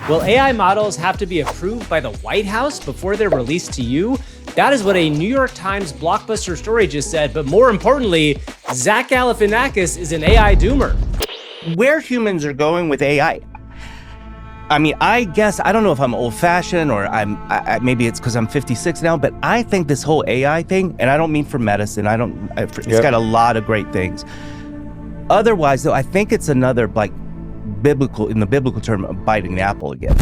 Will AI models have to be approved by the White House before they're released to you? That is what a New York Times blockbuster story just said, but more importantly, Zach Galifianakis is an AI doomer. Where humans are going with AI, I mean, I guess, I don't know if I'm old-fashioned or maybe it's because I'm 56 now, but I think this whole AI thing, and I don't mean for medicine, it's got a lot of great things. Otherwise, though, I think it's another, in the biblical term, of biting the apple again.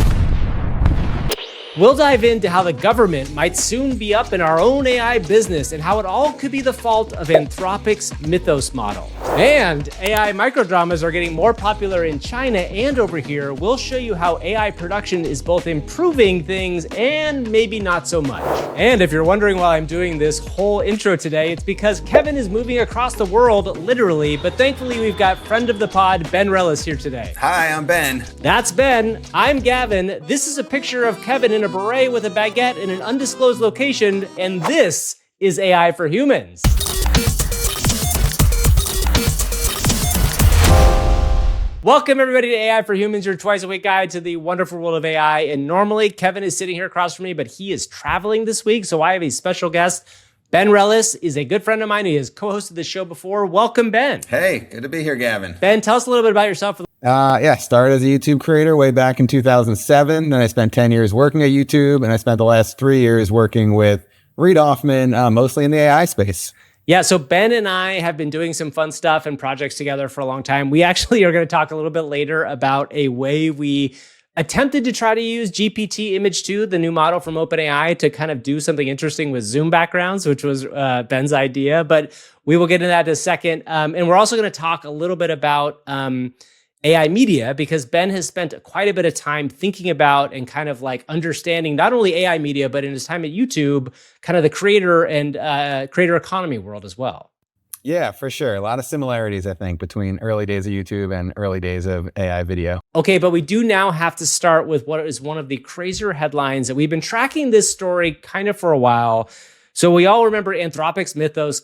We'll dive into how the government might soon be up in our own AI business and how it all could be the fault of Anthropic's Mythos model. And AI microdramas are getting more popular in China and over here. We'll show you how AI production is both improving things and maybe not so much. And if you're wondering why I'm doing this whole intro today, it's because Kevin is moving across the world, literally, but thankfully we've got friend of the pod, Ben Rellis here today. Hi, I'm Ben. That's Ben. I'm Gavin. This is a picture of Kevin in a beret with a baguette in an undisclosed location, and this is AI for Humans. Welcome everybody to AI for Humans, your twice-a-week guide to the wonderful world of AI. And normally Kevin is sitting here across from me, but he is traveling this week, so I have a special guest. Ben Rellis is a good friend of mine. He has co-hosted the show before. Welcome, Ben. Hey, good to be here, Gavin. Ben, tell us a little bit about yourself. Started as a YouTube creator way back in 2007. Then I spent 10 years working at YouTube, and I spent the last 3 years working with Reid Hoffman, mostly in the AI space. Yeah, so Ben and I have been doing some fun stuff and projects together for a long time. We actually are going to talk a little bit later about a way we attempted to try to use GPT Image 2, the new model from OpenAI, to kind of do something interesting with Zoom backgrounds, which was Ben's idea. But we will get into that in a second. And we're also going to talk a little bit about AI media, because Ben has spent quite a bit of time thinking about and kind of like understanding not only AI media, but in his time at YouTube, kind of the creator and creator economy world as well. Yeah, for sure. A lot of similarities, I think, between early days of YouTube and early days of AI video. Okay, but we do now have to start with what is one of the crazier headlines that we've been tracking this story kind of for a while. So we all remember Anthropic's Mythos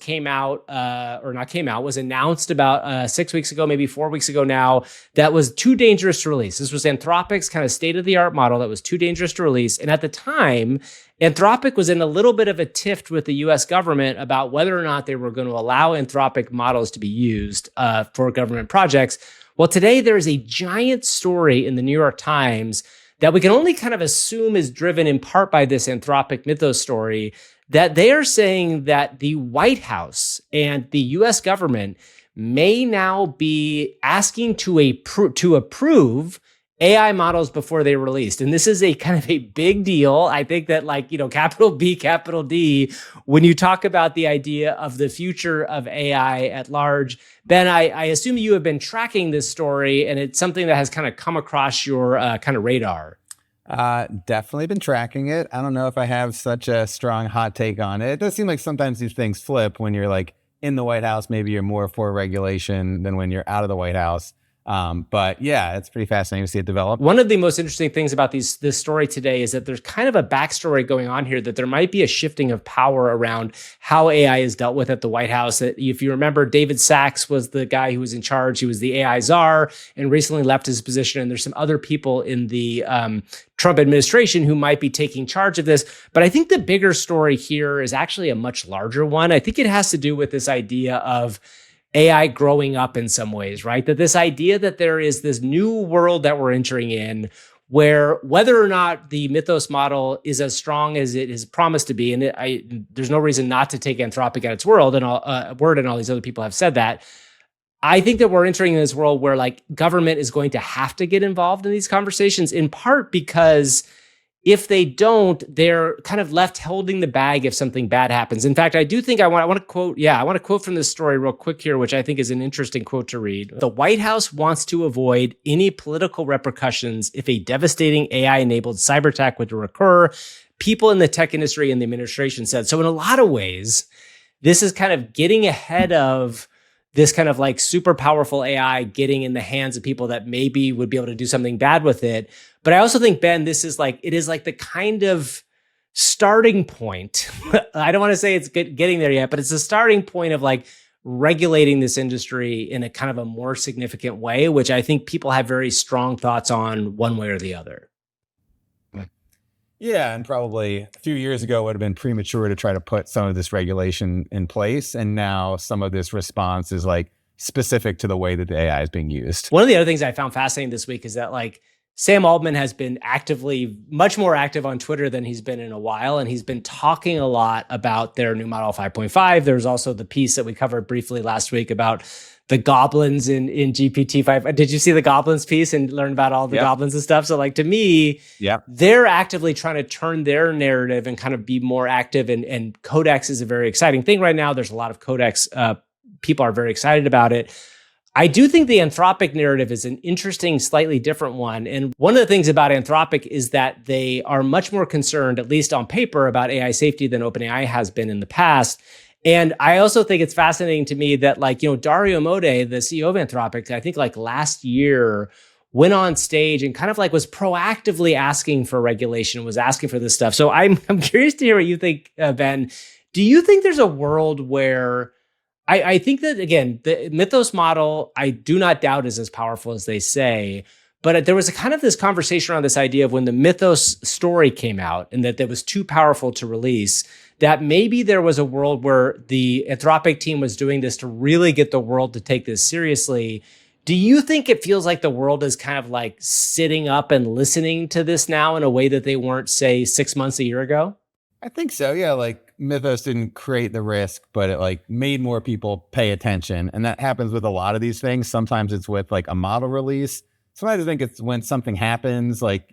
was announced about 6 weeks ago, maybe 4 weeks ago now, that was too dangerous to release. This was Anthropic's kind of state-of-the-art model that was too dangerous to release. And at the time, Anthropic was in a little bit of a tiff with the US government about whether or not they were going to allow Anthropic models to be used for government projects. Well, today there is a giant story in the New York Times that we can only kind of assume is driven in part by this Anthropic Mythos story, that they are saying that the White House and the US government may now be asking to approve AI models before they're released. And this is a kind of a big deal. I think that capital B, capital D, when you talk about the idea of the future of AI at large. Ben, I assume you have been tracking this story and it's something that has kind of come across your kind of radar. Definitely been tracking it. I don't know if I have such a strong hot take on it. It does seem like sometimes these things flip when you're like in the White House. Maybe you're more for regulation than when you're out of the White House. But yeah, it's pretty fascinating to see it develop. One of the most interesting things about this story today is that there's kind of a backstory going on here, that there might be a shifting of power around how AI is dealt with at the White House. That if you remember, David Sachs was the guy who was in charge. He was the AI czar and recently left his position. And there's some other people in the Trump administration who might be taking charge of this. But I think the bigger story here is actually a much larger one. I think it has to do with this idea of AI growing up in some ways, right? That this idea that there is this new world that we're entering in, where whether or not the Mythos model is as strong as it is promised to be, and there's no reason not to take Anthropic at its word, and all these other people have said that. I think that we're entering this world where government is going to have to get involved in these conversations, in part because if they don't, they're kind of left holding the bag if something bad happens. In fact, I do think I want to quote from this story real quick here, which I think is an interesting quote to read. The White House wants to avoid any political repercussions if a devastating AI-enabled cyber attack would recur, people in the tech industry and the administration said. So in a lot of ways, this is kind of getting ahead of this kind of super powerful AI getting in the hands of people that maybe would be able to do something bad with it. But I also think, Ben, this is it is the kind of starting point. I don't want to say it's getting there yet, but it's a starting point of regulating this industry in a kind of a more significant way, which I think people have very strong thoughts on one way or the other. Yeah, and probably a few years ago it would have been premature to try to put some of this regulation in place. And now some of this response is like specific to the way that the AI is being used. One of the other things I found fascinating this week is that like Sam Altman has been much more active on Twitter than he's been in a while. And he's been talking a lot about their new Model 5.5. There's also the piece that we covered briefly last week about the goblins in GPT-5. Did you see the goblins piece and learn about all the goblins and stuff? So like, to me, they're actively trying to turn their narrative and kind of be more active. And Codex is a very exciting thing right now. There's a lot of Codex. People are very excited about it. I do think the Anthropic narrative is an interesting, slightly different one. And one of the things about Anthropic is that they are much more concerned, at least on paper, about AI safety than OpenAI has been in the past. And I also think it's fascinating to me that like, Dario Amodei, the CEO of Anthropic, I think like last year went on stage and kind of like was proactively asking for regulation, was asking for this stuff. So I'm curious to hear what you think, Ben. Do you think there's a world where I think that, again, the Mythos model, I do not doubt is as powerful as they say, but there was a kind of this conversation around this idea of when the Mythos story came out and that it was too powerful to release, that maybe there was a world where the Anthropic team was doing this to really get the world to take this seriously. Do you think it feels like the world is kind of like sitting up and listening to this now in a way that they weren't, say, 6 months, a year ago? I think so. Yeah. Like Mythos didn't create the risk, but it like made more people pay attention. And that happens with a lot of these things. Sometimes it's with like a model release. Sometimes I think it's when something happens, like,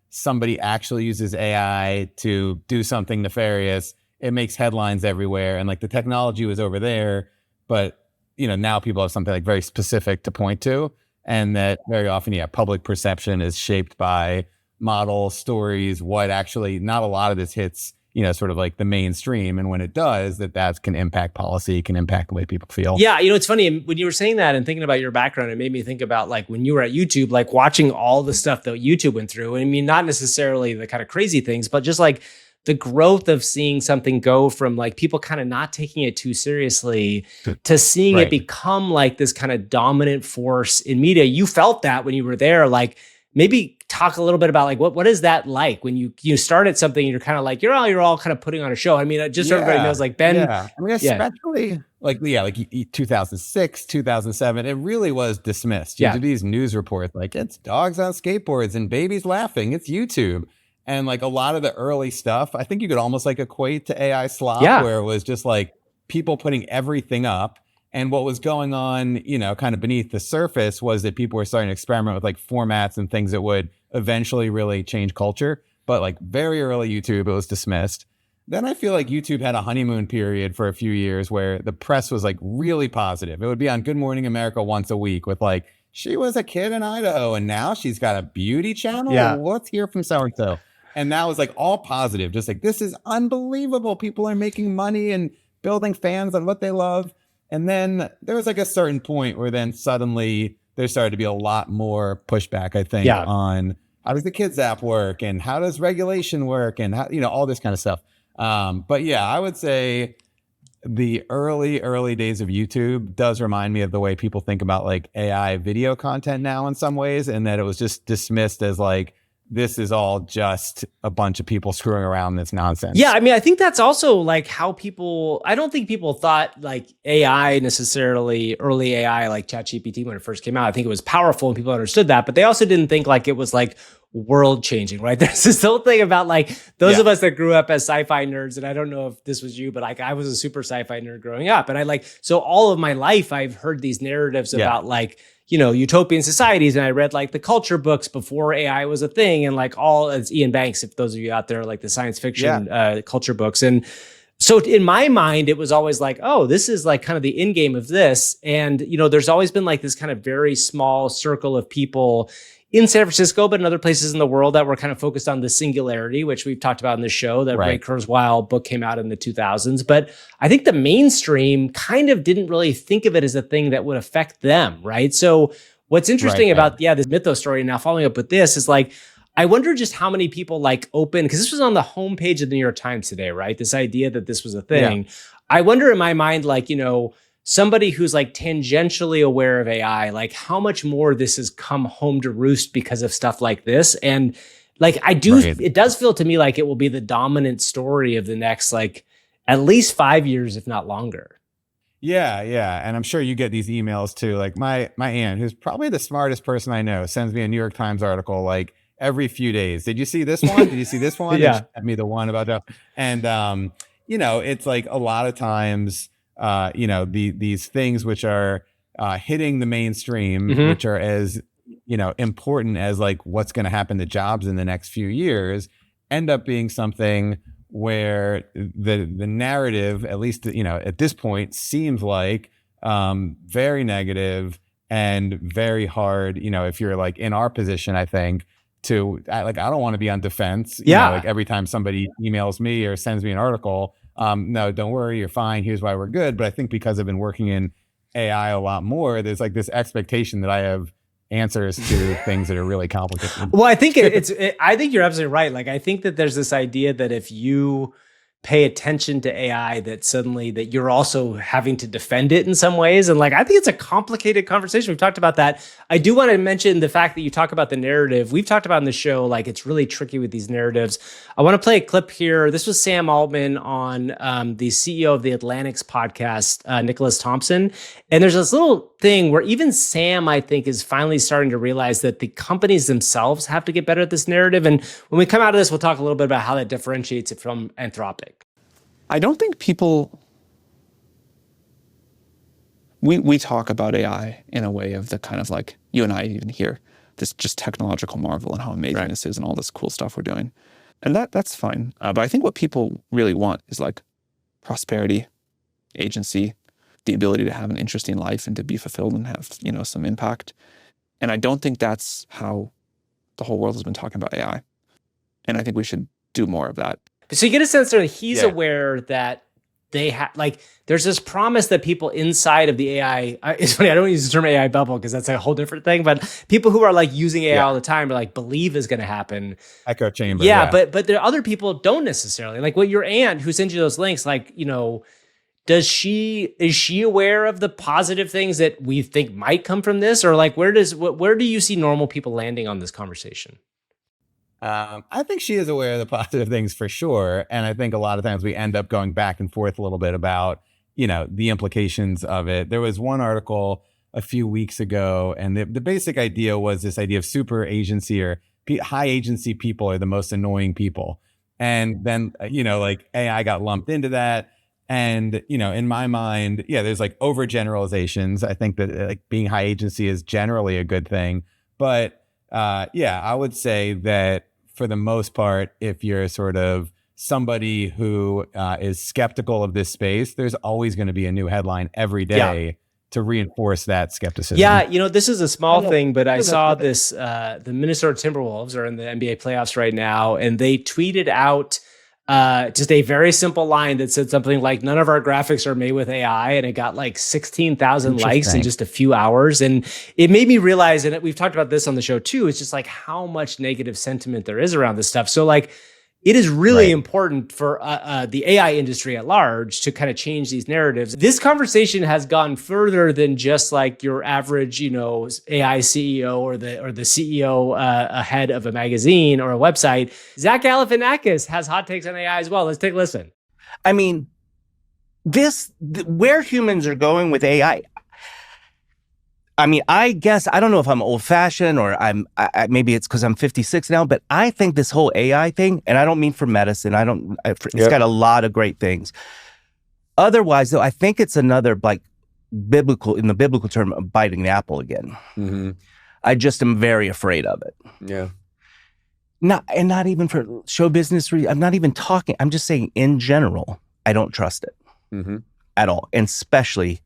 somebody actually uses AI to do something nefarious. It makes headlines everywhere. And like the technology was over there, but now people have something like very specific to point to. And that very often, public perception is shaped by model stories, what actually, not a lot of this hits, sort of like the mainstream. And when it does, that can impact policy, can impact the way people feel. Yeah. It's funny when you were saying that and thinking about your background, it made me think about like when you were at YouTube, like watching all the stuff that YouTube went through. And I mean, not necessarily the kind of crazy things, but just like the growth of seeing something go from like people kind of not taking it too seriously to seeing it become like this kind of dominant force in media. You felt that when you were there, like maybe talk a little bit about like what is that like when you started something and you're kind of like you're all kind of putting on a show. I mean, just so everybody knows, like Ben. Yeah. I mean, especially like 2006, 2007, it really was dismissed. You do these news reports like it's dogs on skateboards and babies laughing. It's YouTube. And like a lot of the early stuff, I think you could almost like equate to AI slop, where it was just like people putting everything up. And what was going on, kind of beneath the surface was that people were starting to experiment with like formats and things that would eventually really change culture. But like very early YouTube, it was dismissed. Then I feel like YouTube had a honeymoon period for a few years where the press was like really positive. It would be on Good Morning America once a week with like, she was a kid in Idaho and now she's got a beauty channel. Yeah. Let's hear from so-and-so. And that was like all positive, just like, this is unbelievable. People are making money and building fans on what they love. And then there was like a certain point where then suddenly there started to be a lot more pushback, I think, on how does the Kids app work and how does regulation work and how, all this kind of stuff. But yeah, I would say the early days of YouTube does remind me of the way people think about like AI video content now in some ways, and that it was just dismissed as like, this is all just a bunch of people screwing around this nonsense. Yeah, I mean, I think that's also like how I don't think people thought like AI necessarily, early AI like ChatGPT when it first came out. I think it was powerful and people understood that, but they also didn't think like it was like world changing, right? There's this whole thing about like those of us that grew up as sci-fi nerds, and I don't know if this was you, but like I was a super sci-fi nerd growing up. And I like, so all of my life I've heard these narratives about like, utopian societies. And I read like the culture books before AI was a thing. And like it's Ian Banks, if those of you out there like the science fiction culture books. And so in my mind, it was always like, oh, this is like kind of the end game of this. And, there's always been like this kind of very small circle of people in San Francisco, but in other places in the world that were kind of focused on the singularity, which we've talked about in the show. That Ray Kurzweil book came out in the 2000s. But I think the mainstream kind of didn't really think of it as a thing that would affect them, right? So what's interesting about, this Mythos story, and now following up with this, is like, I wonder just how many people like open, because this was on the homepage of the New York Times today, right? This idea that this was a thing. Yeah. I wonder in my mind, like, somebody who's like tangentially aware of AI, like how much more this has come home to roost because of stuff like this. And Like I do, Right. it does feel to me like it will be the dominant story of the next, like at least 5 years, if not longer. Yeah, yeah. And I'm sure you get these emails too. Like my aunt, who's probably the smartest person I know, sends me a New York Times article like every few days. Did you see this one? Did you see this one? Yeah. And she sent me the one about that. And it's like a lot of times these things which are hitting the mainstream, Mhm. which are as important as like what's going to happen to jobs in the next few years, end up being something where the narrative, at least at this point, seems like very negative and very hard. If you're like in our position, I think I don't want to be on defense. Like every time somebody emails me or sends me an article, no, don't worry, you're fine. Here's why we're good. But I think because I've been working in AI a lot more, there's like this expectation that I have answers to things that are really complicated. Well, I think I think you're absolutely right. Like, I think that there's this idea that if you pay attention to AI, that suddenly that you're also having to defend it in some ways. And like, I think it's a complicated conversation. We've talked about that. I do want to mention the fact that you talk about the narrative. We've talked about in the show, like it's really tricky with these narratives. I want to play a clip here. This was Sam Altman on the CEO of the Atlantic's podcast, Nicholas Thompson. And there's this little thing where even Sam, I think, is finally starting to realize that the companies themselves have to get better at this narrative. And when we come out of this, we'll talk a little bit about how that differentiates it from Anthropic. I don't think people, we talk about AI in a way of the kind of like, you and I even hear this just technological marvel and how amazing this is and all this cool stuff we're doing. And that's fine. But I think what people really want is like prosperity, agency, the ability to have an interesting life and to be fulfilled and have, some impact. And I don't think that's how the whole world has been talking about AI. And I think we should do more of that. So you get a sense that he's aware that they have, like, there's this promise that people inside of the AI, it's funny, I don't use the term AI bubble because that's a whole different thing, but people who are like using AI all the time are like, believe is going to happen. Echo chamber. Yeah, but there are other people don't necessarily. Like what your aunt who sends you those links, like, is she aware of the positive things that we think might come from this? Or like, where do you see normal people landing on this conversation? I think she is aware of the positive things for sure. And I think a lot of times we end up going back and forth a little bit about, the implications of it. There was one article a few weeks ago, and the basic idea was this idea of super agency or high agency people are the most annoying people. And then, like AI got lumped into that. And, in my mind, there's like overgeneralizations. I think that like being high agency is generally a good thing. But I would say that for the most part, if you're sort of somebody who is skeptical of this space, there's always going to be a new headline every day to reinforce that skepticism. Yeah, this is a small thing, but I saw this, the Minnesota Timberwolves are in the NBA playoffs right now, and they tweeted out just a very simple line that said something like, none of our graphics are made with AI, and it got like 16,000 likes in just a few hours. And it made me realize, and we've talked about this on the show too, it's just like how much negative sentiment there is around this stuff. So like, it is really important for the AI industry at large to kind of change these narratives. This conversation has gone further than just like your average, AI CEO or the CEO head of a magazine or a website. Zach Galifianakis has hot takes on AI as well. Let's take a listen. I mean, where humans are going with AI. I mean, I guess, I don't know if I'm old fashioned or maybe it's because I'm 56 now, but I think this whole AI thing, and I don't mean for medicine, it's got a lot of great things. Otherwise, though, I think it's another like in the biblical term, biting the apple again. Mm-hmm. I just am very afraid of it. Yeah. Not even for show business reasons. I'm not even talking. I'm just saying in general, I don't trust it at all. And especially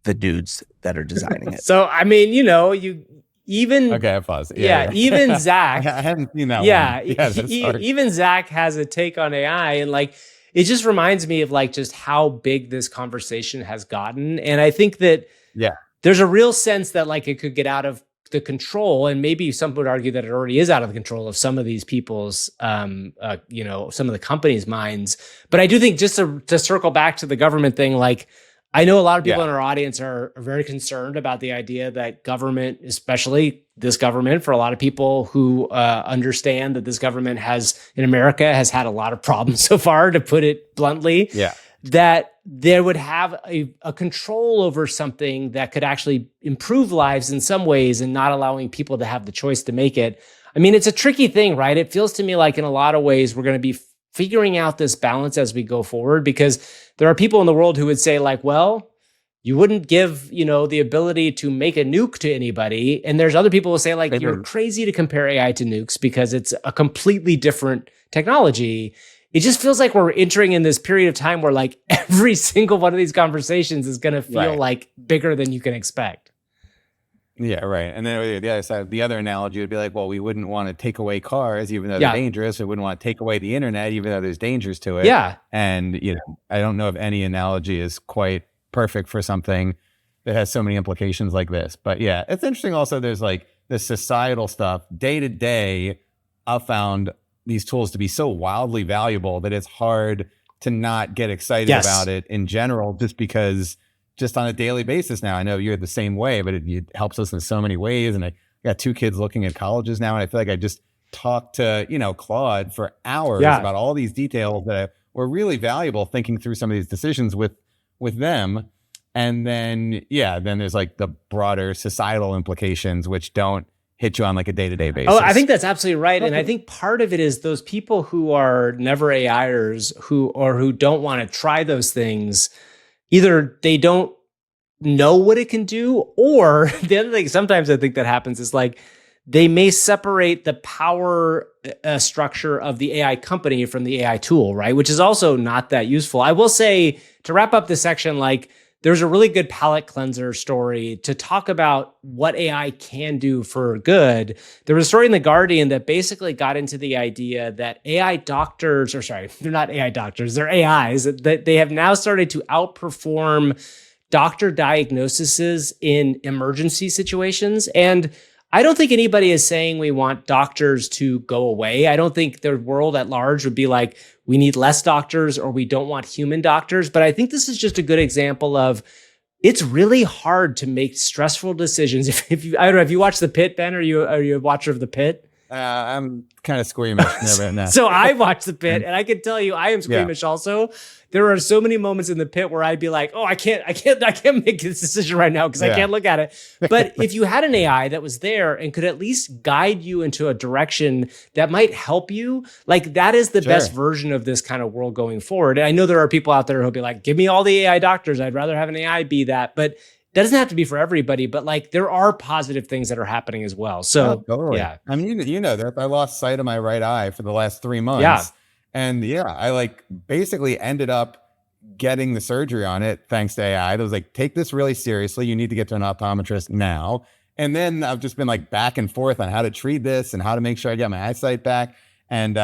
the dudes that are designing it. So, I mean, Okay, I pause. Even Zach. I haven't seen that one. Even Zach has a take on AI, and like, it just reminds me of like just how big this conversation has gotten. And I think that there's a real sense that like it could get out of the control, and maybe some would argue that it already is out of the control of some of these people's, some of the companies' minds. But I do think, just to circle back to the government thing, like, I know a lot of people in our audience are very concerned about the idea that government, especially this government, for a lot of people who understand that this government in America has had a lot of problems so far, to put it bluntly, that there would have a control over something that could actually improve lives in some ways and not allowing people to have the choice to make it. I mean, it's a tricky thing, right? It feels to me like in a lot of ways, we're going to be figuring out this balance as we go forward, because there are people in the world who would say like, well, you wouldn't give, the ability to make a nuke to anybody. And there's other people who say like, you're crazy to compare AI to nukes because it's a completely different technology. It just feels like we're entering in this period of time where like every single one of these conversations is going to feel like bigger than you can expect. Yeah, right. And then the other side, the other analogy would be like, well, we wouldn't want to take away cars, even though they're dangerous. We wouldn't want to take away the internet, even though there's dangers to it. Yeah. And, I don't know if any analogy is quite perfect for something that has so many implications like this. But yeah, it's interesting also, there's like the societal stuff. Day to day, I've found these tools to be so wildly valuable that it's hard to not get excited about it in general, just because just on a daily basis now, I know you're the same way, but it helps us in so many ways. And I got 2 kids looking at colleges now, and I feel like I just talked to, Claude for hours about all these details that were really valuable, thinking through some of these decisions with them. And then, then there's like the broader societal implications, which don't hit you on like a day-to-day basis. Oh, I think that's absolutely right. And I think part of it is those people who are never AIers who don't want to try those things, either they don't know what it can do, or the other thing sometimes I think that happens is like they may separate the power structure of the AI company from the AI tool, right? Which is also not that useful. I will say, to wrap up this section, like there's a really good palate cleanser story to talk about what AI can do for good. There was a story in The Guardian that basically got into the idea that AI doctors, or sorry, they're not AI doctors, they're AIs, that they have now started to outperform doctor diagnoses in emergency situations. And I don't think anybody is saying we want doctors to go away. I don't think the world at large would be like, we need less doctors or we don't want human doctors. But I think this is just a good example of it's really hard to make stressful decisions. If you, I don't know, if you watch The Pit, Ben, are you a watcher of The Pit? I'm kind of squeamish. So I watched The Pit, and I can tell you, I am squeamish also. There are so many moments in The Pit where I'd be like, "Oh, I can't make this decision right now because I can't look at it." But if you had an AI that was there and could at least guide you into a direction that might help you, like that is the best version of this kind of world going forward. And I know there are people out there who'll be like, "Give me all the AI doctors. I'd rather have an AI be that." But that doesn't have to be for everybody, but like there are positive things that are happening as well. So totally. I mean, you know that I lost sight of my right eye for the last 3 months. And I like basically ended up getting the surgery on it thanks to AI. It was like, take this really seriously. You need to get to an optometrist now. And then I've just been like back and forth on how to treat this and how to make sure I get my eyesight back. And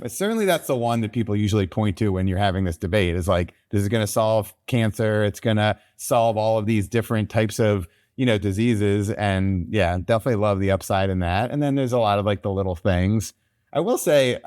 certainly that's the one that people usually point to when you're having this debate is like, this is going to solve cancer. It's going to solve all of these different types of, diseases. And definitely love the upside in that. And then there's a lot of like the little things. I will say,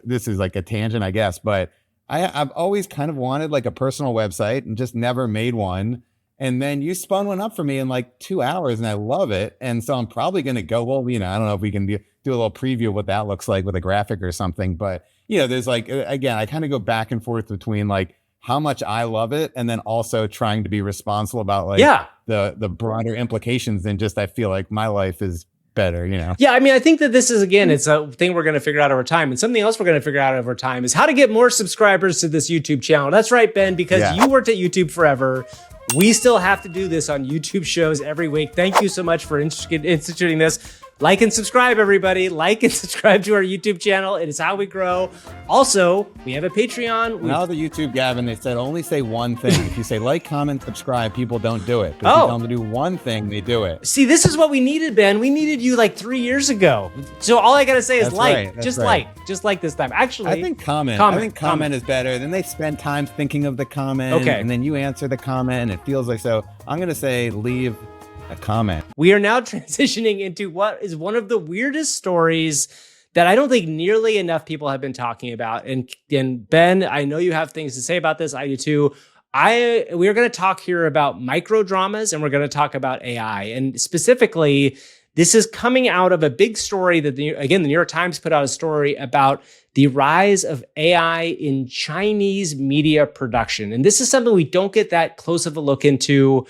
this is like a tangent, I guess, but I've always kind of wanted like a personal website and just never made one. And then you spun one up for me in like 2 hours and I love it. And so I'm probably going to go, well, I don't know if we can do a little preview of what that looks like with a graphic or something. But, there's like, again, I kind of go back and forth between like how much I love it and then also trying to be responsible about like the broader implications than just I feel like my life is better, Yeah, I mean, I think that this is, again, it's a thing we're going to figure out over time. And something else we're going to figure out over time is how to get more subscribers to this YouTube channel. That's right, Ben, because you worked at YouTube forever. We still have to do this on YouTube shows every week. Thank you so much for instituting this. Like and subscribe, everybody. Like and subscribe to our YouTube channel. It is how we grow. Also, we have a Patreon. Now the YouTube, Gavin, they said only say one thing. If you say like, comment, subscribe, people don't do it. But if you tell them to do one thing, they do it. See, this is what we needed, Ben. We needed you like 3 years ago. So all I got to say is like. Just like this time. Actually, I think comment is better. Then they spend time thinking of the comment. Okay. And then you answer the comment. And it feels like so. I'm going to say leave a comment. We are now transitioning into what is one of the weirdest stories that I don't think nearly enough people have been talking about. And Ben, I know you have things to say about this. I do too. we're going to talk here about microdramas, and we're going to talk about AI. And specifically, this is coming out of a big story that, the New York Times put out a story about the rise of AI in Chinese media production. And this is something we don't get that close of a look into.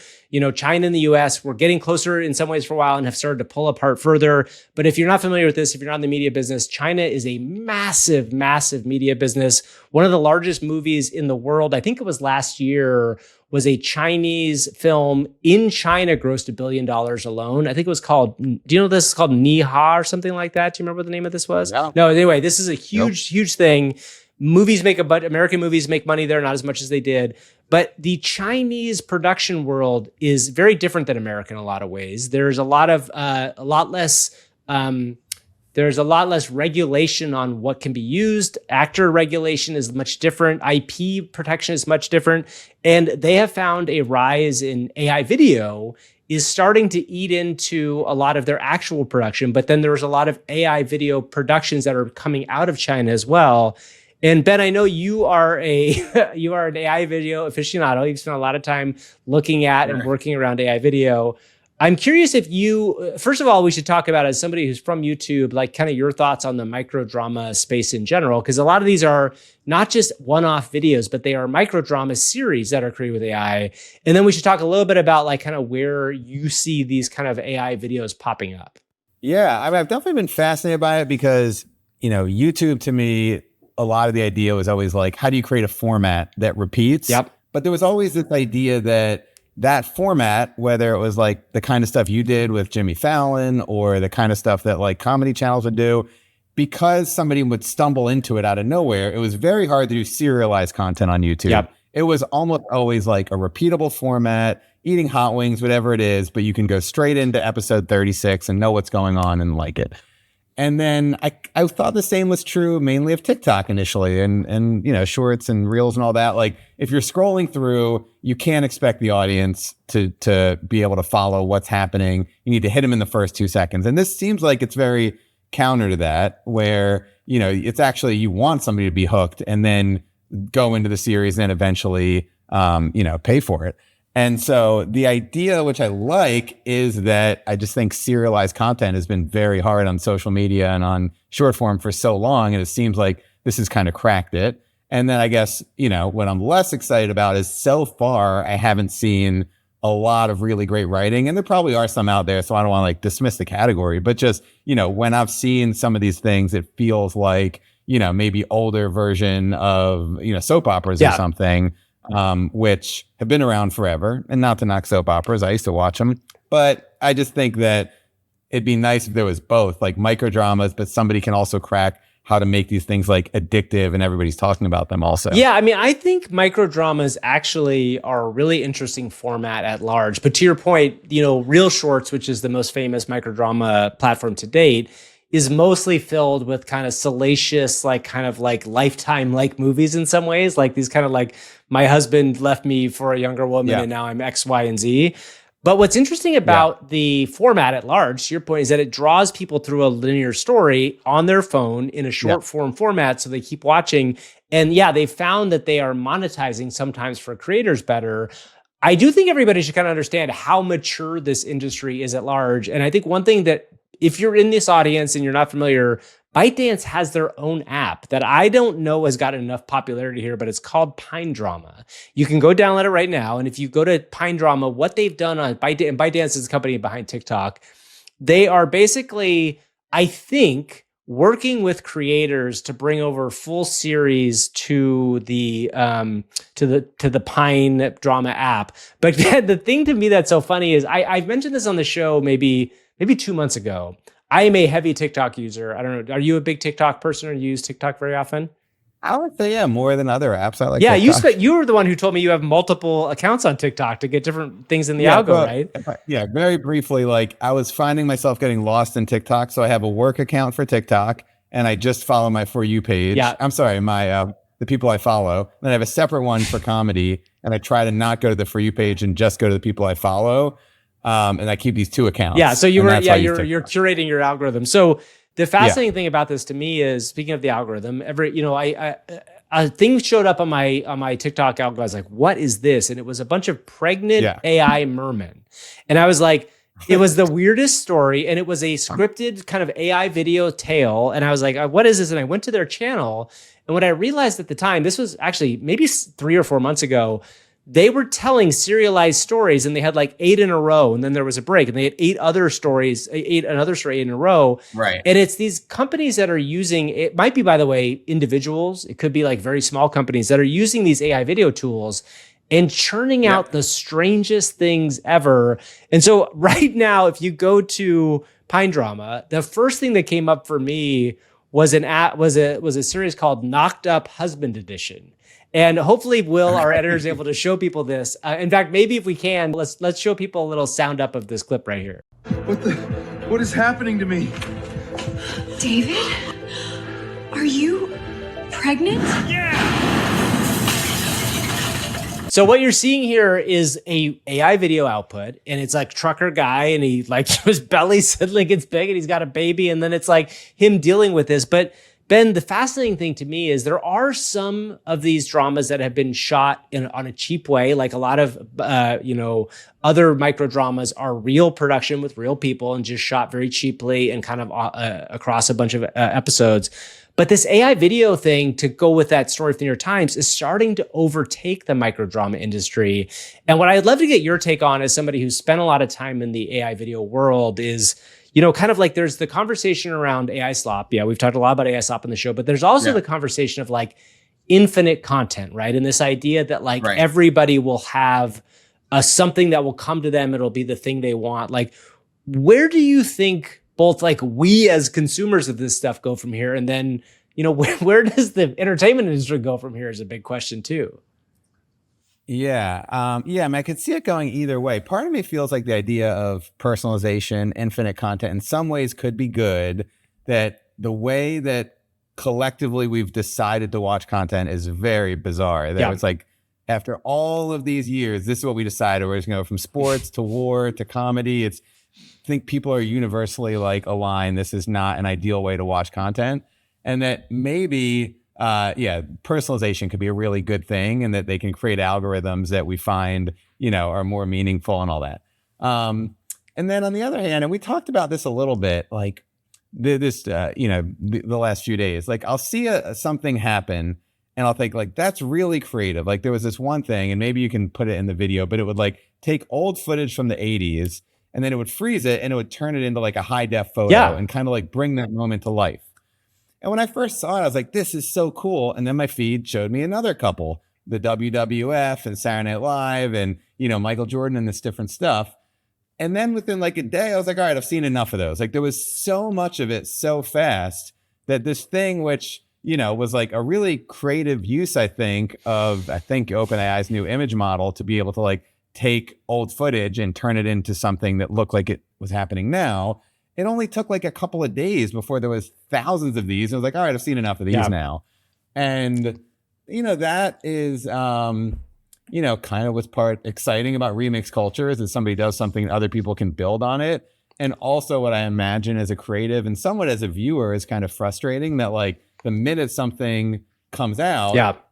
China and the US, we're getting closer in some ways for a while and have started to pull apart further. But if you're not familiar with this, if you're not in the media business, China is a massive, massive media business. One of the largest movies in the world, I think it was last year, was a Chinese film in China, grossed $1 billion alone. I think it was called, do you know this is called Ni Ha or something like that? Do you remember what the name of this was? No. No, anyway, this is a huge thing. American movies make money there, not as much as they did. But the Chinese production world is very different than American in a lot of ways. There's a lot less regulation on what can be used. Actor regulation is much different. IP protection is much different. And they have found a rise in AI video is starting to eat into a lot of their actual production. But then there's a lot of AI video productions that are coming out of China as well. And Ben, I know you are an AI video aficionado. You've spent a lot of time looking at and working around AI video. I'm curious if first of all, we should talk about, as somebody who's from YouTube, like kind of your thoughts on the microdrama space in general, because a lot of these are not just one-off videos, but they are microdrama series that are created with AI. And then we should talk a little bit about like kind of where you see these kind of AI videos popping up. Yeah, I've definitely been fascinated by it because, YouTube to me, a lot of the idea was always like, how do you create a format that repeats? Yep. But there was always this idea that format, whether it was like the kind of stuff you did with Jimmy Fallon or the kind of stuff that like comedy channels would do, because somebody would stumble into it out of nowhere, it was very hard to do serialized content on YouTube. Yep. It was almost always like a repeatable format, eating hot wings, whatever it is, but you can go straight into episode 36 and know what's going on and like it. And then I thought the same was true mainly of TikTok initially and shorts and reels and all that. Like if you're scrolling through, you can't expect the audience to be able to follow what's happening. You need to hit them in the first 2 seconds. And this seems like it's very counter to that, where, it's actually, you want somebody to be hooked and then go into the series and eventually, pay for it. And so the idea, which I like, is that I just think serialized content has been very hard on social media and on short form for so long. And it seems like this has kind of cracked it. And then I guess, what I'm less excited about is so far, I haven't seen a lot of really great writing. And there probably are some out there, so I don't want to like dismiss the category. But just, when I've seen some of these things, it feels like, maybe older version of, soap operas or something. Which have been around forever, and not to knock soap operas. I used to watch them, but I just think that it'd be nice if there was both, like microdramas, but somebody can also crack how to make these things like addictive and everybody's talking about them also. Yeah, I mean, I think microdramas actually are a really interesting format at large. But to your point, Reel Shorts, which is the most famous microdrama platform to date, is mostly filled with kind of salacious, like kind of like Lifetime-like movies in some ways, like these kind of like, my husband left me for a younger woman and now I'm X, Y, and Z. But what's interesting about the format at large, to your point, is that it draws people through a linear story on their phone in a short form format, so they keep watching. And they found that they are monetizing sometimes for creators better. I do think everybody should kind of understand how mature this industry is at large. And I think one thing that, if you're in this audience and you're not familiar, Bytedance has their own app that I don't know has gotten enough popularity here, but it's called PineDrama. You can go download it right now. And if you go to PineDrama, what they've done on Bytedance, and Bytedance is the company behind TikTok, they are basically, I think, working with creators to bring over full series to the PineDrama app. But the thing to me that's so funny is I've mentioned this on the show maybe 2 months ago. I am a heavy TikTok user. I don't know. Are you a big TikTok person, or do you use TikTok very often? I would say, more than other apps. I like TikTok. You were the one who told me you have multiple accounts on TikTok to get different things in the algo, right? Yeah, very briefly, like I was finding myself getting lost in TikTok. So I have a work account for TikTok and I just follow my For You page. Yeah. I'm sorry, the people I follow. Then I have a separate one for comedy, and I try to not go to the For You page and just go to the people I follow. And I keep these two accounts. Yeah. So you're curating your algorithm. So the fascinating thing about this to me is, speaking of the algorithm, a thing showed up on my TikTok algorithm. I was like, what is this? And it was a bunch of pregnant AI mermen. And I was like, it was the weirdest story. And it was a scripted kind of AI video tale. And I was like, what is this? And I went to their channel. And what I realized at the time, this was actually maybe 3 or 4 months ago, they were telling serialized stories, and they had like 8 in a row, and then there was a break, and they had 8 other stories, another story in a row. Right. And it's these companies that are using, it might be, by the way, individuals, it could be like very small companies that are using these AI video tools and churning out the strangest things ever. And so right now, if you go to PineDrama, the first thing that came up for me was a series called Knocked Up Husband Edition. And hopefully Will, our editor, is able to show people this. In fact, maybe if we can, let's show people a little sound up of this clip right here. What is happening to me? David, are you pregnant? So what you're seeing here is a AI video output, and it's like trucker guy, and he like his belly suddenly gets big, and he's got a baby, and then it's like him dealing with this. But Ben, the fascinating thing to me is there are some of these dramas that have been shot on a cheap way. Like a lot of, other microdramas are real production with real people and just shot very cheaply and kind of across a bunch of episodes. But this AI video thing, to go with that story from the New York Times, is starting to overtake the microdrama industry. And what I'd love to get your take on as somebody who's spent a lot of time in the AI video world is, kind of like there's the conversation around AI slop. Yeah, we've talked a lot about AI slop on the show, but there's also the conversation of like infinite content, right? And this idea that like everybody will have something that will come to them. It'll be the thing they want. Like, where do you think both like we as consumers of this stuff go from here? And then, where does the entertainment industry go from here is a big question too. Yeah. I mean, I could see it going either way. Part of me feels like the idea of personalization, infinite content in some ways could be good, that the way that collectively we've decided to watch content is very bizarre. That it's like, after all of these years, this is what we decided. We're just going to go from sports to war to comedy. I think people are universally like aligned. This is not an ideal way to watch content. And that maybe personalization could be a really good thing, and that they can create algorithms that we find, are more meaningful and all that. And then on the other hand, and we talked about this a little bit, like the last few days, like I'll see something happen and I'll think like, that's really creative. Like there was this one thing, and maybe you can put it in the video, but it would like take old footage from the 80s and then it would freeze it and it would turn it into like a high def photo and kind of like bring that moment to life. And when I first saw it, I was like, this is so cool. And then my feed showed me another couple, the WWF and Saturday Night Live and, Michael Jordan and this different stuff. And then within like a day, I was like, all right, I've seen enough of those. Like there was so much of it so fast that this thing, which, was like a really creative use, I think OpenAI's new image model to be able to like take old footage and turn it into something that looked like it was happening now. It only took like a couple of days before there was thousands of these. I was like, all right, I've seen enough of these now. And, that is, kind of what's part exciting about remix culture is that somebody does something and other people can build on it. And also what I imagine as a creative and somewhat as a viewer is kind of frustrating that like the minute something comes out,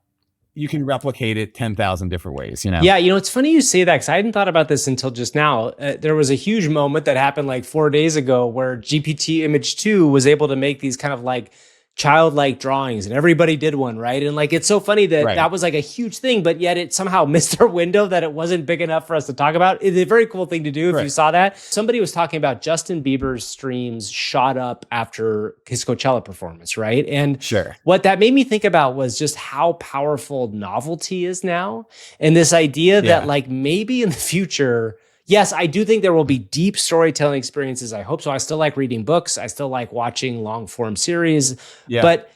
you can replicate it 10,000 different ways, Yeah, it's funny you say that because I hadn't thought about this until just now. There was a huge moment that happened like 4 days ago where GPT Image 2 was able to make these kind of like childlike drawings, and everybody did one, right? And like, it's so funny that that was like a huge thing, but yet it somehow missed our window that it wasn't big enough for us to talk about. It's a very cool thing to do if you saw that. Somebody was talking about Justin Bieber's streams shot up after his Coachella performance, right? And what that made me think about was just how powerful novelty is now. And this idea that like maybe in the future, yes, I do think there will be deep storytelling experiences. I hope so. I still like reading books. I still like watching long form series. But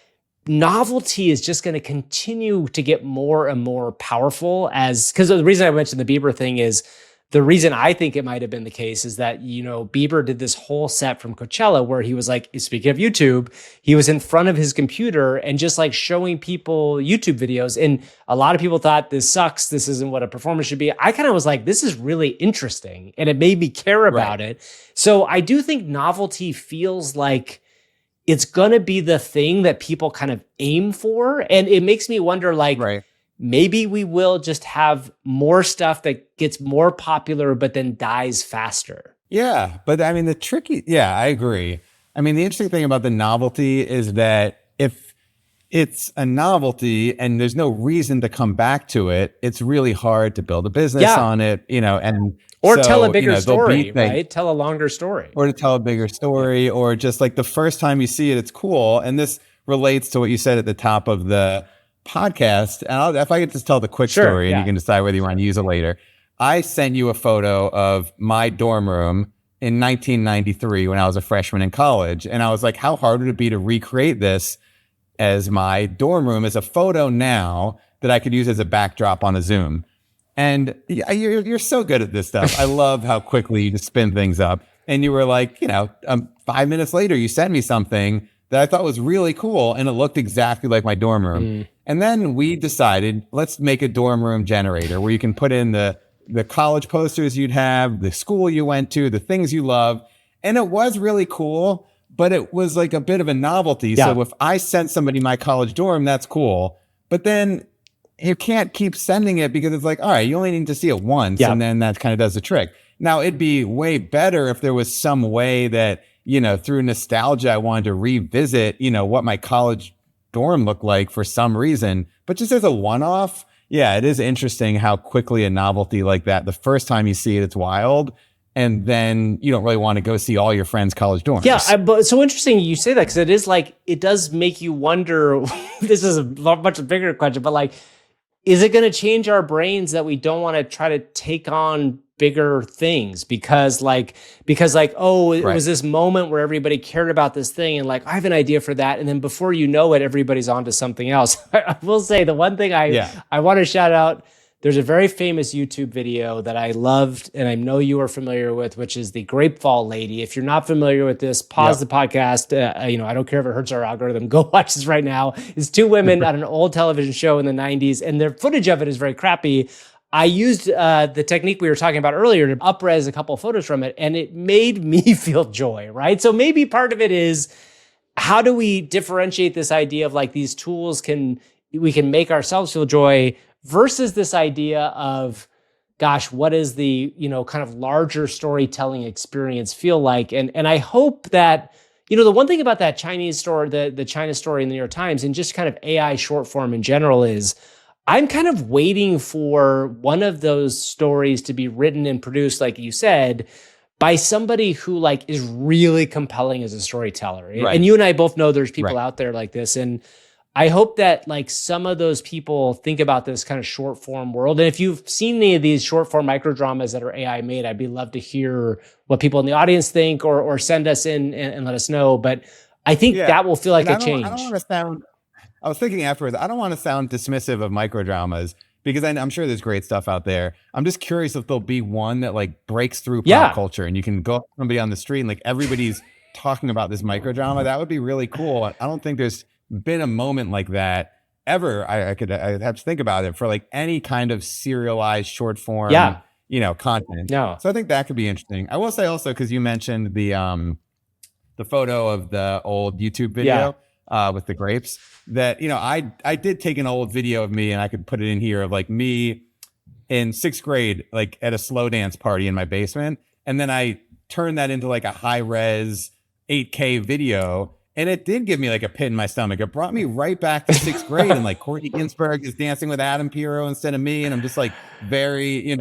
novelty is just going to continue to get more and more powerful because the reason I mentioned the Bieber thing is the reason I think it might have been the case is that, Bieber did this whole set from Coachella where he was like, speaking of YouTube, he was in front of his computer and just like showing people YouTube videos. And a lot of people thought this sucks. This isn't what a performance should be. I kind of was like, this is really interesting. And it made me care about it. So I do think novelty feels like it's going to be the thing that people kind of aim for. And it makes me wonder, like, maybe we will just have more stuff that gets more popular, but then dies faster. Yeah. But I mean, I agree. I mean, the interesting thing about the novelty is that if it's a novelty and there's no reason to come back to it, it's really hard to build a business on it, or tell a bigger story, right? Tell a longer story. Or to tell a bigger story, or just like the first time you see it, it's cool. And this relates to what you said at the top of the podcast. And if I could just tell the quick story and you can decide whether you want to use it later. I sent you a photo of my dorm room in 1993 when I was a freshman in college. And I was like, how hard would it be to recreate this as my dorm room as a photo now that I could use as a backdrop on a Zoom? And you're so good at this stuff. I love how quickly you just spin things up. And you were like, 5 minutes later, you sent me something that I thought was really cool, and it looked exactly like my dorm room. And then we decided, let's make a dorm room generator where you can put in the college posters you'd have, the school you went to, the things you love. And it was really cool, but it was like a bit of a novelty. Yeah. So if I sent somebody my college dorm, that's cool. But then you can't keep sending it because it's like, all right, you only need to see it once. And then that kind of does the trick. Now, it'd be way better if there was some way that, through nostalgia, I wanted to revisit, what my college dorm looked like for some reason. But just as a one-off, it is interesting how quickly a novelty like that, the first time you see it, it's wild. And then you don't really want to go see all your friends' college dorms. Yeah, but it's so interesting you say that, because it is like, it does make you wonder, this is a much bigger question, but like, is it going to change our brains that we don't want to try to take on bigger things because it was this moment where everybody cared about this thing and like, I have an idea for that. And then before you know it, everybody's on to something else. I will say the one thing I want to shout out, there's a very famous YouTube video that I loved and I know you are familiar with, which is the Grapefall Lady. If you're not familiar with this, pause the podcast. I don't care if it hurts our algorithm. Go watch this right now. It's two women on an old television show in the 90s, and their footage of it is very crappy. I used the technique we were talking about earlier to up-res a couple of photos from it, and it made me feel joy, right? So maybe part of it is, how do we differentiate this idea of like these tools we can make ourselves feel joy versus this idea of, gosh, what is the, kind of larger storytelling experience feel like? And I hope that, the one thing about that Chinese story, the China story in the New York Times, and just kind of AI short form in general, is I'm kind of waiting for one of those stories to be written and produced, like you said, by somebody who like is really compelling as a storyteller. Right. And you and I both know there's people out there like this. And I hope that like some of those people think about this kind of short form world. And if you've seen any of these short form microdramas that are AI made, I'd be love to hear what people in the audience think, or send us in and let us know. But I think that will feel like a change. I was thinking afterwards, I don't want to sound dismissive of microdramas because I'm sure there's great stuff out there. I'm just curious if there'll be one that like breaks through pop culture and you can go up to somebody on the street and like everybody's talking about this microdrama. That would be really cool. I don't think there's been a moment like that ever. I'd have to think about it for like any kind of serialized short form, content. No. So I think that could be interesting. I will say also, because you mentioned the photo of the old YouTube video with the grapes, that I did take an old video of me and I could put it in here of like me in 6th grade, like at a slow dance party in my basement, and then I turned that into like a high res 8K video. And it did give me like a pit in my stomach. It brought me right back to 6th grade. And like Courtney Ginsburg is dancing with Adam Pirro instead of me. And I'm just like very,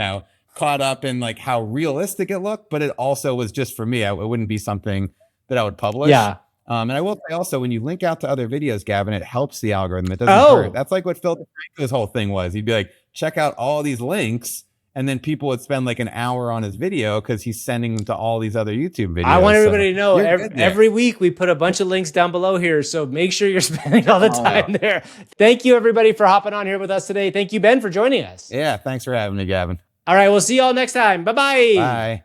caught up in like how realistic it looked. But it also was just for me. It wouldn't be something that I would publish. Yeah. And I will say also, when you link out to other videos, Gavin, it helps the algorithm. It doesn't hurt. That's like what Phil DeFranco's whole thing was. He'd be like, check out all these links. And then people would spend like an hour on his video because he's sending them to all these other YouTube videos. I want everybody to know every week we put a bunch of links down below here. So make sure you're spending all the time there. Thank you, everybody, for hopping on here with us today. Thank you, Ben, for joining us. Yeah, thanks for having me, Gavin. All right, we'll see you all next time. Bye-bye. Bye.